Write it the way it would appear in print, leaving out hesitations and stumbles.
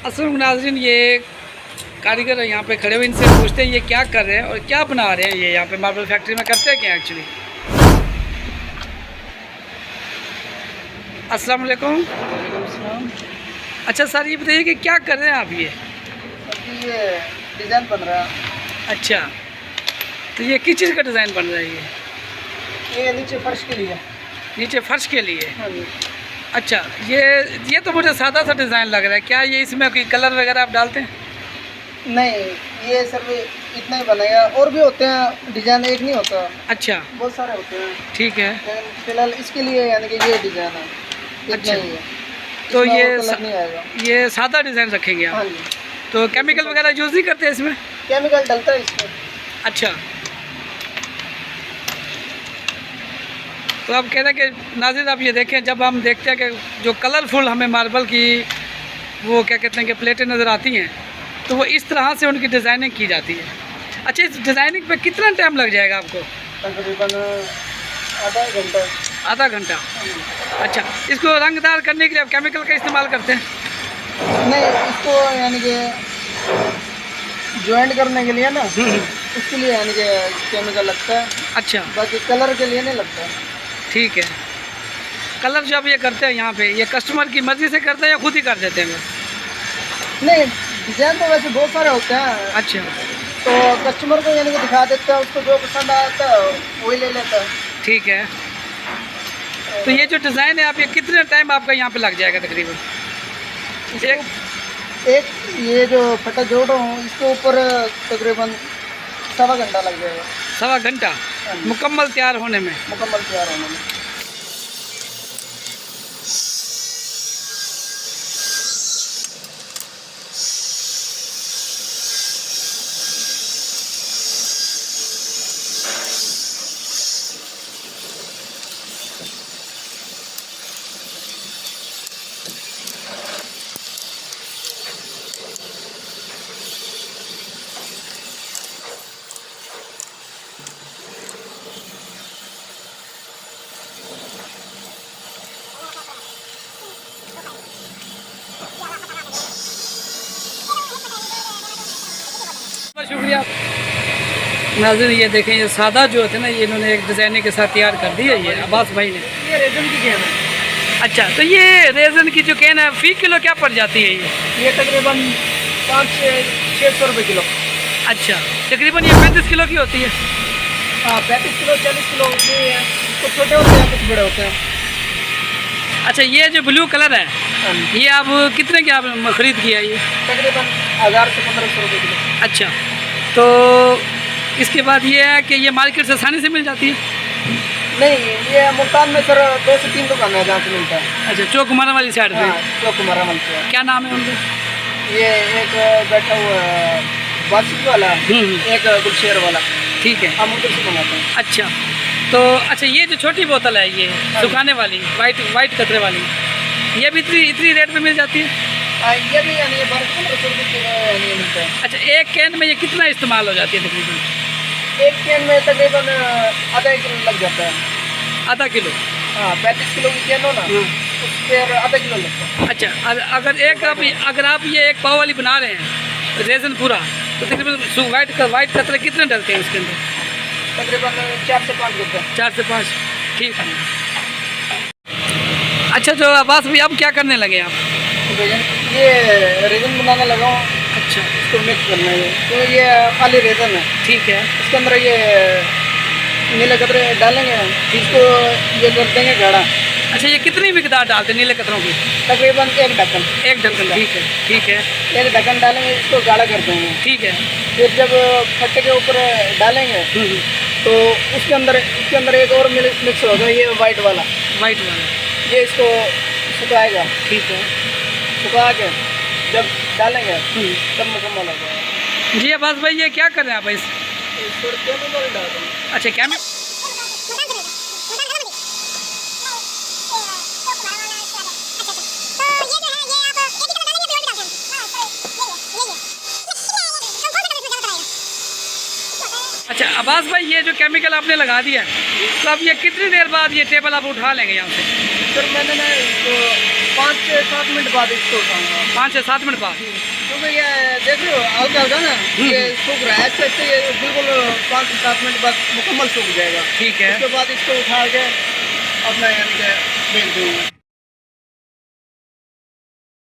अस्सलाम नाज़रीन, ये कारीगर यहाँ पे खड़े हुए, इनसे पूछते हैं ये क्या कर रहे हैं और क्या बना रहे हैं। ये यहाँ पे मार्बल फैक्ट्री में करते हैं क्या एक्चुअली। अस्सलाम वालेकुम। अच्छा सर, ये बताइए कि क्या कर रहे हैं आप। ये डिज़ाइन बन रहा है। अच्छा, तो ये किस चीज़ का डिज़ाइन बन रहा है। ये नीचे फर्श के लिए। नीचे फर्श के लिए। हाँ जी। अच्छा, ये तो मुझे सादा सा डिज़ाइन लग रहा है। क्या ये इसमें कोई कलर वगैरह आप डालते हैं? नहीं, ये सिर्फ इतना ही बनेगा। और भी होते हैं डिज़ाइन, एक नहीं होता। अच्छा, बहुत सारे होते हैं। ठीक है। लेकिन फिलहाल इसके लिए यानी कि ये डिज़ाइन है। अच्छा, ही है। तो इसमें ये और कलर नहीं आएगा। ये सादा डिज़ाइन रखेंगे हाँ आप। जी। तो केमिकल वगैरह यूज़ नहीं करते इसमें? केमिकल डलता है इसमें। अच्छा, तो आप कह रहे हैं कि नाज़रीन आप ये देखें, जब हम देखते हैं कि जो कलरफुल हमें मार्बल की वो क्या कहते हैं कि प्लेटें नज़र आती हैं, तो वो इस तरह से उनकी डिज़ाइनिंग की जाती है। अच्छा, इस डिज़ाइनिंग पे कितना टाइम लग जाएगा आपको? तकरीबन आधा घंटा। आधा घंटा। अच्छा, इसको रंगदार करने के लिए आप केमिकल का इस्तेमाल करते हैं? नहीं, इसको यानी कि ज्वाइंट करने के लिए ना, उसके लिए यानी कि केमिकल लगता है। अच्छा, बाकी कलर के लिए नहीं लगता। ठीक है। कलर जो आप ये करते हैं यहाँ पे, ये कस्टमर की मर्ज़ी से करते हैं या खुद ही कर देते हैं बस? नहीं, डिज़ाइन तो वैसे बहुत सारे होते हैं। अच्छा, तो कस्टमर को यानी कि दिखा देता है, उसको जो पसंद आता है वही ले लेता है। ठीक है। तो ये जो डिज़ाइन है आप, ये कितने टाइम आपका यहाँ पे लग जाएगा तकरीबन? एक ये जो फटा जोड़ रहा हूँ, इसके ऊपर तकरीबन 1.25 घंटा लग जाएगा। 1.25 घंटा मुकम्मल तैयार होने में? मुकम्मल तैयार होने में। शुक्रिया। नाज़रीन ये देखें, ये सादा जो होते हैं ना, ये इन्होंने एक डिज़ाइनिंग के साथ तैयार कर दी है ये अब्बास भाई ने। ये रेजन की कैन है। अच्छा, तो ये रेज़न की जो कैन है फ़ी किलो क्या पड़ जाती है ये तकरीबन 500-600 रुपये किलो। अच्छा, तकरीबन ये 35 किलो की होती है। हाँ, 35 किलो 40 किलो होती है। कुछ छोटे होते हैं, कुछ बड़े होते हैं। अच्छा, ये जो ब्लू कलर है, ये आप कितने की आप ख़रीद किया ये? तकरीबन 1000 से 1500 रुपये किलो। अच्छा, तो इसके बाद ये है कि ये मार्केट से आसानी से मिल जाती है? नहीं, ये मुल्तान में सर 2 से 3 दुकान है जहाँ से मिलता है। अच्छा, चौक कुमारा वाली साइड पे? हाँ, चौक कुमारा मिलता है। क्या नाम है उनका? ये एक बैठा हुआ है बासिक वाला, एक गुलशेर वाला। ठीक है, हम उधर से मंगाते हैं। अच्छा। तो अच्छा, ये जो छोटी बोतल है ये सुखाने वाली, वाइट कचरे वाली, ये भी इतनी रेट पे मिल जाती है? ये भी यानी 1200-1500 रुपये यानी मिलता है। अच्छा, एक कैन में ये कितना इस्तेमाल हो जाती है तकरीबन? एक कैन में तकरीबन आधा किलो लग जाता है। आधा किलो? हाँ, 35 किलो की कैन हो ना, उस पर आधा किलो लगता है। अच्छा, अगर आप ये एक पाव वाली बना रहे हैं रेज़न पूरा, तो तकरीबन वाइट कचरे कितने डलते हैं उसके अंदर? तकरीबन 4 से 5 रुपये। 4 से 5, ठीक है। अच्छा, जो अब्बास भाई अब क्या करने लगे आप? ये रेजन बनाने लगा हूँ। अच्छा, इसको मिक्स करना है। तो ये खाली रेजन है। ठीक है। इसके अंदर ये नीले कतरे डालेंगे, इसको ये कर देंगे गाढ़ा। अच्छा, ये कितनी मिकदार डालते हैं नीले कतरों की? तकरीबन एक ढक्कन। एक ढक्कन, ठीक है, ठीक है। एक ढक्कन डालेंगे, इसको गाढ़ा कर देंगे। ठीक है। फिर जब फट्टे के ऊपर डालेंगे तो इसके अंदर एक और मिक्स होगा, ये वाइट वाला। ये इसको सुखाएगा। ठीक है। सुखा के जब डालेंगे तब मुकम्मल हो जाएगा। जी अब्बास भाई, ये क्या कर रहे हैं आप इस? केमिकल डाल देंगे। अच्छा, क्या अच्छा अब्बास भाई, ये जो केमिकल आपने लगा दिया, तो अब ये कितनी देर बाद ये टेबल आप उठा लेंगे यहाँ से? सर मैंने ना इसको 5 से 7 मिनट बाद इसको उठाऊंगा। 5 से 7 मिनट बाद। क्योंकि ये देख रहे हो हल्का हल्का ना ये सूख रहा है, ऐसे ऐसे ये बिल्कुल 5 से 7 मिनट बाद मुकम्मल सूख जाएगा। ठीक है। उसके बाद इसको उठा के अपना यानी कि बेच दूँगा।